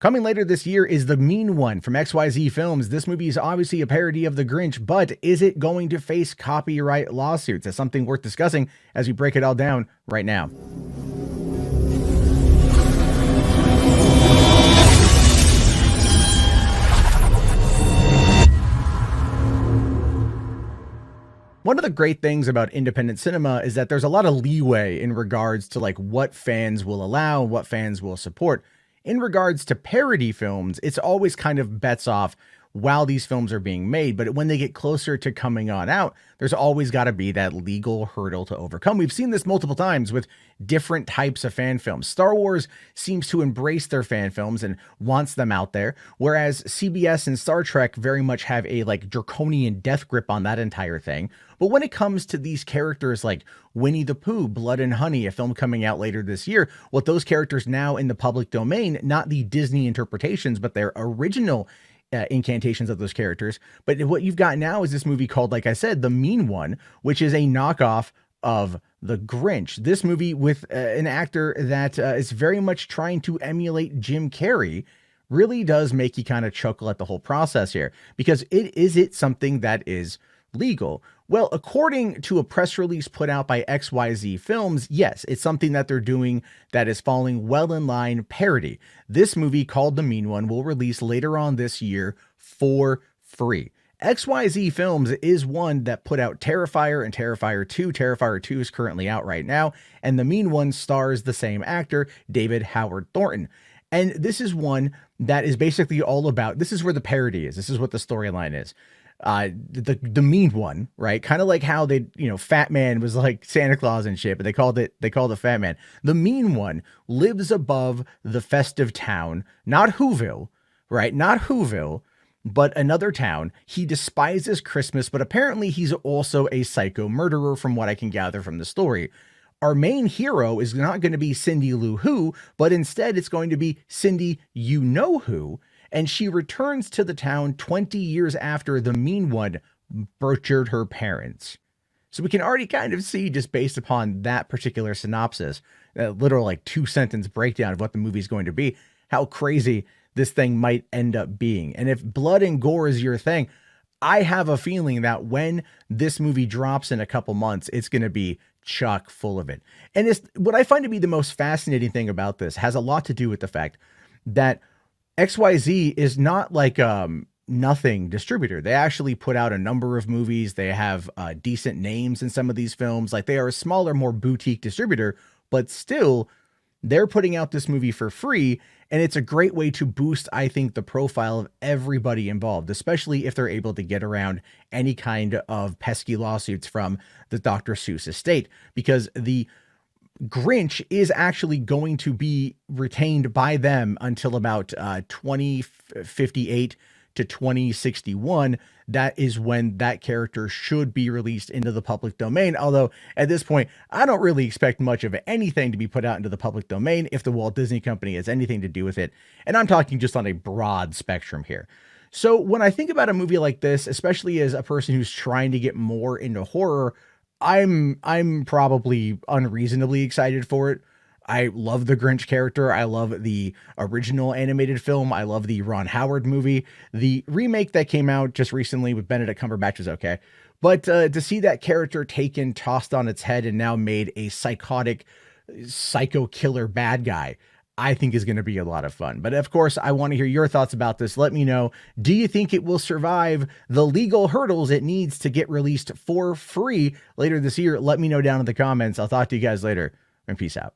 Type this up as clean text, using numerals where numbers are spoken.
Coming later this year is The Mean One from XYZ Films. This movie is obviously a parody of The Grinch, but is it going to face copyright lawsuits? That's something worth discussing as we break it all down right now. One of the great things about independent cinema is that there's a lot of leeway in regards to like what fans will allow and what fans will support. In regards to parody films, it's always kind of bets off while these films are being made, but when they get closer to coming on out, there's always got to be that legal hurdle to overcome. We've seen this multiple times with different types of fan films. Star Wars seems to embrace their fan films and wants them out there, whereas CBS and Star Trek very much have a like draconian death grip on that entire thing. But when it comes to these characters like Winnie the Pooh, Blood and Honey, a film coming out later this year, what those characters now in the public domain, not the Disney interpretations, but their original incantations of those characters. But what you've got now is this movie called, like I said, The Mean One, which is a knockoff of The Grinch. This movie with an actor that is very much trying to emulate Jim Carrey really does make you kind of chuckle at the whole process here, because it something that is legal? Well, according to a press release put out by XYZ Films, yes, it's something that they're doing that is falling well in line parody. This movie called The Mean One will release later on this year for free. XYZ Films is one that put out Terrifier and Terrifier 2. Terrifier 2 is currently out right now, and The Mean One stars the same actor, David Howard Thornton. And this is one that is basically all about, this is where the parody is. This is what the storyline is. The mean one, right? Kind of like how they, Fat Man was like Santa Claus and shit, but they called it Fat Man. The mean one lives above the festive town, not Whoville, right? Not Whoville, but another town. He despises Christmas, but apparently he's also a psycho murderer from what I can gather from the story. Our main hero is not going to be Cindy Lou Who, but instead it's going to be Cindy You Know Who. And she returns to the town 20 years after the mean one butchered her parents. So we can already kind of see, just based upon that particular synopsis, a literal like 2-sentence breakdown of what the movie is going to be, how crazy this thing might end up being. And if blood and gore is your thing, I have a feeling that when this movie drops in a couple months, it's going to be chock full of it. And it's what I find to be the most fascinating thing about this has a lot to do with the fact that XYZ is not like nothing distributor. They actually put out a number of movies. They have decent names in some of these films. Like, they are a smaller, more boutique distributor, but still they're putting out this movie for free. And it's a great way to boost, I think, the profile of everybody involved, especially if they're able to get around any kind of pesky lawsuits from the Dr. Seuss estate, because the Grinch is actually going to be retained by them until about 2058 to 2061. That is when that character should be released into the public domain. Although at this point, I don't really expect much of anything to be put out into the public domain if the Walt Disney Company has anything to do with it. And I'm talking just on a broad spectrum here. So when I think about a movie like this, especially as a person who's trying to get more into horror, I'm probably unreasonably excited for it. I love the Grinch character. I love the original animated film. I love the Ron Howard movie. The remake that came out just recently with Benedict Cumberbatch is okay. But to see that character taken, tossed on its head, and now made a psychotic, psycho killer bad guy, I think is going to be a lot of fun. But of course, I want to hear your thoughts about this. Let me know. Do you think it will survive the legal hurdles it needs to get released for free later this year? Let me know down in the comments. I'll talk to you guys later, and peace out.